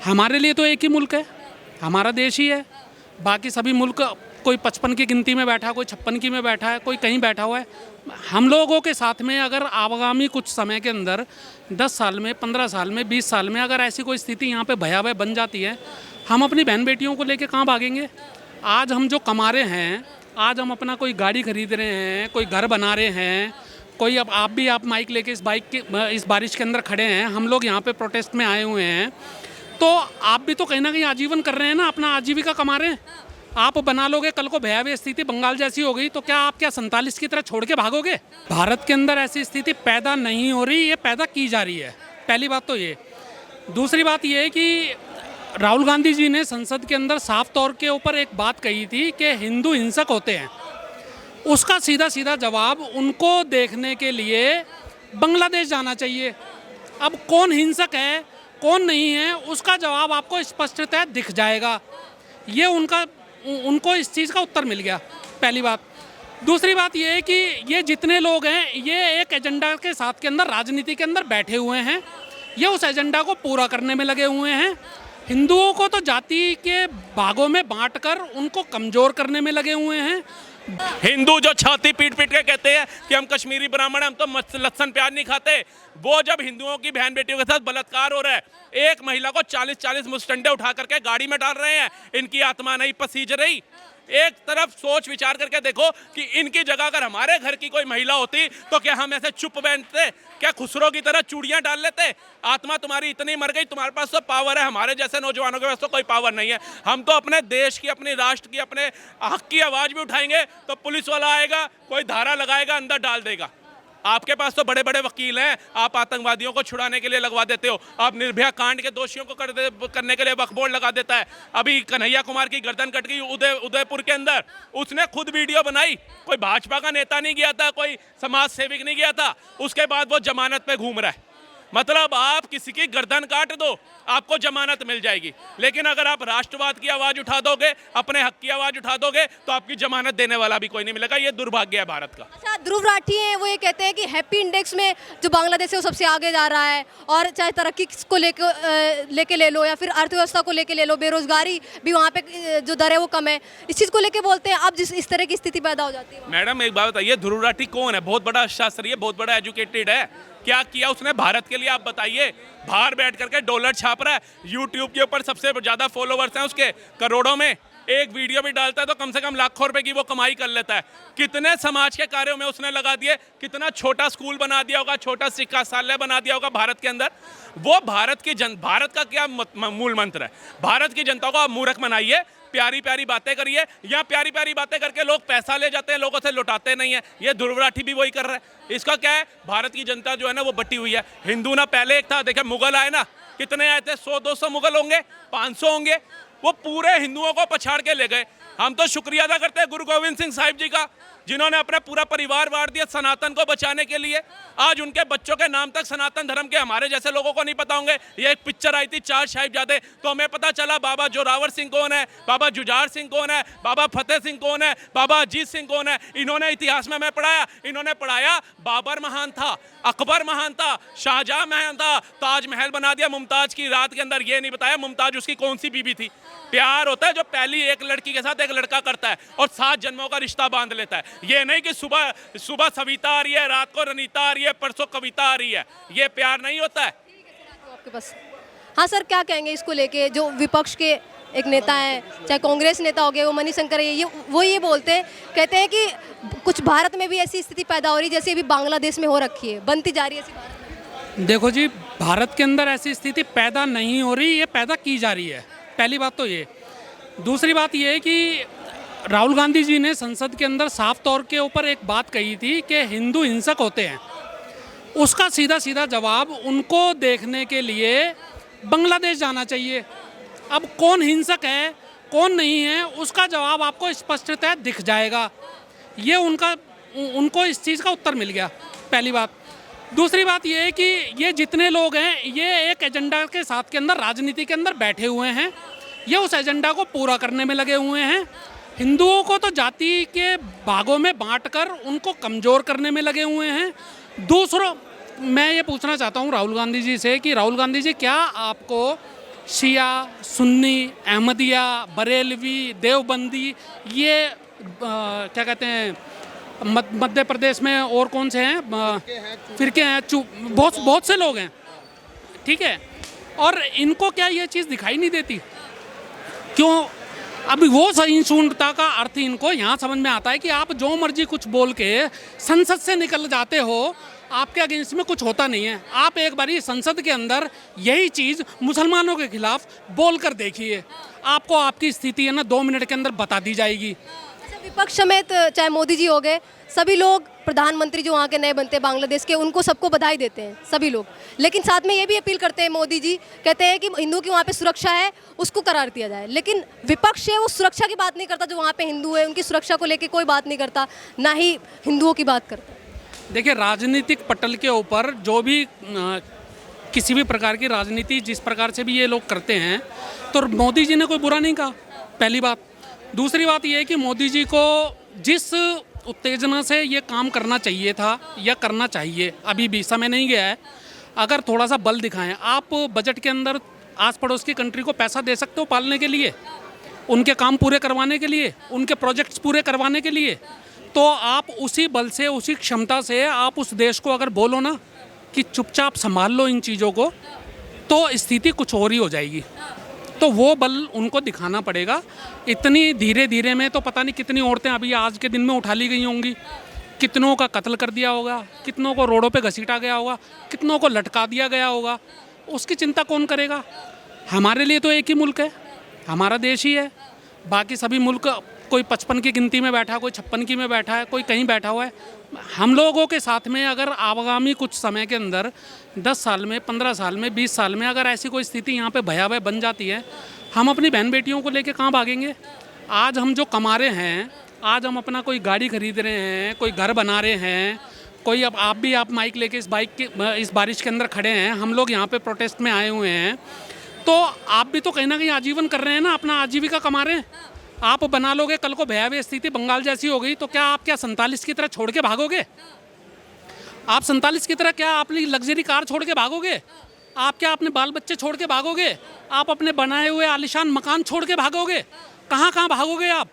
हमारे लिए तो एक ही मुल्क है, हमारा देश ही है। बाकी सभी मुल्क कोई 55 की गिनती में बैठा, कोई 56 की में बैठा है, कोई कहीं बैठा हुआ है। हम लोगों के साथ में अगर आगामी कुछ समय के अंदर 10 साल में, 15 साल में, 20 साल में अगर ऐसी कोई स्थिति यहाँ पे भयावह बन जाती है, हम अपनी बहन बेटियों को लेके कहाँ भागेंगे? आज हम जो कमा रहे हैं, आज हम अपना कोई गाड़ी खरीद रहे हैं, कोई घर बना रहे हैं, कोई अब आप माइक लेके इस बारिश के अंदर खड़े हैं, हम लोग यहाँ पे प्रोटेस्ट में आए हुए हैं, तो आप भी तो कहीं ना कहीं आजीवन कर रहे हैं ना, अपना आजीविका कमा रहे हैं। आप बना लोगे, कल को भयावह स्थिति बंगाल जैसी हो गई तो क्या आप 47 की तरह छोड़ के भागोगे? भारत के अंदर ऐसी स्थिति पैदा नहीं हो रही, ये पैदा की जा रही है। पहली बात तो ये। दूसरी बात ये है कि राहुल गांधी जी ने संसद के अंदर साफ तौर के ऊपर एक बात कही थी कि हिंदू हिंसक होते हैं। उसका सीधा सीधा जवाब उनको देखने के लिए बांग्लादेश जाना चाहिए। अब कौन हिंसक है, कौन नहीं है, उसका जवाब आपको स्पष्टतः दिख जाएगा। ये उनको इस चीज़ का उत्तर मिल गया, पहली बात। दूसरी बात ये है कि ये जितने लोग हैं, ये एक एजेंडा के साथ के अंदर, राजनीति के अंदर बैठे हुए हैं। ये उस एजेंडा को पूरा करने में लगे हुए हैं। हिंदुओं को तो जाति के भागों में बांटकर उनको कमज़ोर करने में लगे हुए हैं। हिंदू जो छाती पीट पीट के कहते हैं कि हम कश्मीरी ब्राह्मण, हम तो लहसुन प्याज नहीं खाते, वो जब हिंदुओं की बहन बेटियों के साथ बलात्कार हो रहा है, एक महिला को 40-40 मुस्टंडे उठा करके गाड़ी में डाल रहे हैं, इनकी आत्मा नहीं पसीज रही। एक तरफ सोच विचार करके देखो कि इनकी जगह अगर हमारे घर की कोई महिला होती तो क्या हम ऐसे चुप बैठते? क्या खुसरो की तरह चूड़ियां डाल लेते? आत्मा तुम्हारी इतनी मर गई, तुम्हारे पास तो पावर है, हमारे जैसे नौजवानों के पास तो कोई पावर नहीं है। हम तो अपने देश की, अपने राष्ट्र की, अपने हक की आवाज़ भी उठाएंगे तो पुलिस वाला आएगा, कोई धारा लगाएगा, अंदर डाल देगा। आपके पास तो बड़े बड़े वकील हैं, आप आतंकवादियों को छुड़ाने के लिए लगवा देते हो। आप निर्भया कांड के दोषियों को करने के लिए वक्फ बोर्ड लगा देता है। अभी कन्हैया कुमार की गर्दन कट गई उदयपुर के अंदर, उसने खुद वीडियो बनाई, कोई भाजपा का नेता नहीं गया था, कोई समाज सेविक नहीं गया था, उसके बाद वो जमानत पे घूम रहा है। मतलब आप किसी की गर्दन काट दो, आपको जमानत मिल जाएगी, लेकिन अगर आप राष्ट्रवाद की आवाज़ उठा दोगे, अपने हक की आवाज़ उठा दोगे, तो आपकी जमानत देने वाला भी कोई नहीं मिलेगा। ये दुर्भाग्य है भारत का। अच्छा, ध्रुव राठी हैं, वो ये कहते हैं कि हैप्पी इंडेक्स में जो बांग्लादेश है वो सबसे आगे जा रहा है, और चाहे तरक्की को लेके ले लो या फिर अर्थव्यवस्था को लेके ले लो, बेरोजगारी भी वहाँ पे जो दर है वो कम है, इस चीज़ को लेके बोलते हैं। अब जिस इस तरह की स्थिति पैदा हो जाती है। मैडम एक बात बताइए, ध्रुव राठी कौन है? बहुत बड़ा शास्त्री है, बहुत बड़ा एजुकेटेड है। क्या किया उसने भारत के लिए, आप बताइए? बाहर बैठ करके डॉलर छाप रहा है, यूट्यूब के ऊपर सबसे ज़्यादा फॉलोवर्स हैं उसके, करोड़ों में। एक वीडियो भी डालता है तो कम से कम लाखों रुपए की वो कमाई कर लेता है। कितने समाज के कार्यों में उसने लगा दिए, कितना छोटा स्कूल बना दिया होगा, छोटा चिकित्सालय बना दिया होगा भारत के अंदर। वो भारत का क्या मूल मंत्र है? भारत की जनता को आप मूर्ख बनाइए, प्यारी प्यारी बातें करिए, या प्यारी प्यारी बातें करके लोग पैसा ले जाते हैं, लोगों से लुटाते नहीं है। ये ध्रुव राठी भी वही कर रहा है। इसका क्या है, भारत की जनता जो है ना वो बटी हुई है। हिंदू ना पहले एक था, देखिए मुगल आए ना, कितने आए थे? 100-200 मुगल होंगे, 500 होंगे, वो पूरे हिंदुओं को पछाड़ के ले गए। हम तो शुक्रिया अदा करते हैं गुरु गोविंद सिंह साहिब जी का, जिन्होंने अपना पूरा परिवार वार दिया सनातन को बचाने के लिए। आज उनके बच्चों के नाम तक सनातन धर्म के हमारे जैसे लोगों को नहीं पता होंगे। ये एक पिक्चर आई थी चार साहिबजादे, तो हमें पता चला बाबा जोरावर सिंह कौन है, बाबा जुझार सिंह कौन है, बाबा फतेह सिंह कौन है, बाबा अजीत सिंह कौन है। इन्होंने इतिहास में पढ़ाया, इन्होंने पढ़ाया बाबर महान था, अकबर महान था, शाहजहां महान था, ताजमहल बना दिया मुमताज की रात के अंदर। ये नहीं बताया मुमताज उसकी कौन सी बीवी थी। प्यार होता है जो पहली एक लड़की के साथ एक लड़का करता है और 7 जन्मों का रिश्ता बांध लेता है। ये नहीं कि सुबह सविता आ रही है, रात को रनीता आ रही है, परसों कविता आ रही है। ये प्यार नहीं होता है। आपके पास हाँ सर, क्या कहेंगे इसको लेके? जो विपक्ष के एक नेता हैं, चाहे कांग्रेस नेता हो गए, वो मणिशंकर है, ये बोलते हैं, कहते हैं कि कुछ भारत में भी ऐसी स्थिति पैदा हो रही है जैसे अभी बांग्लादेश में हो रखी है, बनती जा रही है ऐसी भारत में। देखो जी, भारत के अंदर ऐसी स्थिति पैदा नहीं हो रही, ये पैदा की जा रही है। पहली बात तो ये। दूसरी बात ये है कि राहुल गांधी जी ने संसद के अंदर साफ तौर के ऊपर एक बात कही थी कि हिंदू हिंसक होते हैं। उसका सीधा सीधा जवाब उनको देखने के लिए बांग्लादेश जाना चाहिए। अब कौन हिंसक है, कौन नहीं है, उसका जवाब आपको स्पष्टतः दिख जाएगा। ये उनको इस चीज़ का उत्तर मिल गया, पहली बात। दूसरी बात ये है कि ये जितने लोग हैं, ये एक एजेंडा के साथ के अंदर, राजनीति के अंदर बैठे हुए हैं। ये उस एजेंडा को पूरा करने में लगे हुए हैं। हिंदुओं को तो जाति के भागों में बांटकर उनको कमज़ोर करने में लगे हुए हैं। दूसरों, मैं ये पूछना चाहता हूँ राहुल गांधी जी से कि राहुल गांधी जी, क्या आपको शिया, सुन्नी, अहमदिया, बरेलवी, देवबंदी, ये क्या कहते हैं, मध्य प्रदेश में और कौन से हैं फिरके हैं, बहुत बहुत से लोग हैं, ठीक है। और इनको क्या ये चीज़ दिखाई नहीं देती? क्यों? अभी वो सहिष्णुता का अर्थ इनको यहाँ समझ में आता है कि आप जो मर्जी कुछ बोल के संसद से निकल जाते हो, आपके अगेंस्ट में कुछ होता नहीं है। आप एक बारी संसद के अंदर यही चीज़ मुसलमानों के खिलाफ बोल कर देखिए, आपको आपकी स्थिति है ना 2 मिनट के अंदर बता दी जाएगी। अच्छा, विपक्ष समेत चाहे मोदी जी हो गए, सभी लोग प्रधानमंत्री जो वहाँ के नए बनते हैं बांग्लादेश के, उनको सबको बधाई देते हैं सभी लोग, लेकिन साथ में ये भी अपील करते हैं मोदी जी, कहते हैं कि हिंदू की वहाँ पे सुरक्षा है उसको करार दिया जाए। लेकिन विपक्ष है वो सुरक्षा की बात नहीं करता, जो वहाँ पे हिंदू है उनकी सुरक्षा को लेकर कोई बात नहीं करता, ना ही हिंदुओं की बात करता। देखिए, राजनीतिक पटल के ऊपर जो भी किसी भी प्रकार की राजनीति जिस प्रकार से भी ये लोग करते हैं, तो मोदी जी ने कोई बुरा नहीं कहा, पहली बात। दूसरी बात ये है कि मोदी जी को जिस उत्तेजना से ये काम करना चाहिए था या करना चाहिए, अभी भी समय नहीं गया है, अगर थोड़ा सा बल दिखाएं। आप बजट के अंदर आस पड़ोस की कंट्री को पैसा दे सकते हो पालने के लिए, उनके काम पूरे करवाने के लिए, उनके प्रोजेक्ट्स पूरे करवाने के लिए, तो आप उसी बल से, उसी क्षमता से आप उस देश को अगर बोलो ना कि चुपचाप संभाल लो इन चीज़ों को, तो स्थिति कुछ और ही हो जाएगी। तो वो बल उनको दिखाना पड़ेगा। इतनी धीरे धीरे में तो पता नहीं कितनी औरतें अभी आज के दिन में उठा ली गई होंगी, कितनों का कत्ल कर दिया होगा, कितनों को रोडों पे घसीटा गया होगा, कितनों को लटका दिया गया होगा, उसकी चिंता कौन करेगा? हमारे लिए तो एक ही मुल्क है, हमारा देश ही है। बाकी सभी मुल्क, कोई 55 की गिनती में बैठा, कोई 56 की में बैठा है, कोई कहीं बैठा हुआ है। हम लोगों के साथ में अगर आगामी कुछ समय के अंदर 10 साल में, 15 साल में, 20 साल में अगर ऐसी कोई स्थिति यहाँ पे भयावह बन जाती है, हम अपनी बहन बेटियों को लेके कहाँ भागेंगे? आज हम जो कमा रहे हैं, आज हम अपना कोई गाड़ी खरीद रहे हैं, कोई घर बना रहे हैं, कोई अब आप माइक लेके इस बारिश के अंदर खड़े हैं, हम लोग यहाँ पे प्रोटेस्ट में आए हुए हैं, तो आप भी तो कहीं ना कहीं आजीवन कर रहे हैं ना, अपना आजीविका कमा रहे हैं। आप बना लोगे, कल को भयावह स्थिति बंगाल जैसी हो गई तो क्या आप 47 की तरह छोड़ के भागोगे? आप 47 की तरह क्या अपनी लग्जरी कार छोड़ के भागोगे? आप क्या अपने बाल बच्चे छोड़ के भागोगे? आप अपने बनाए हुए आलिशान मकान छोड़ के भागोगे? कहाँ कहाँ भागोगे आप?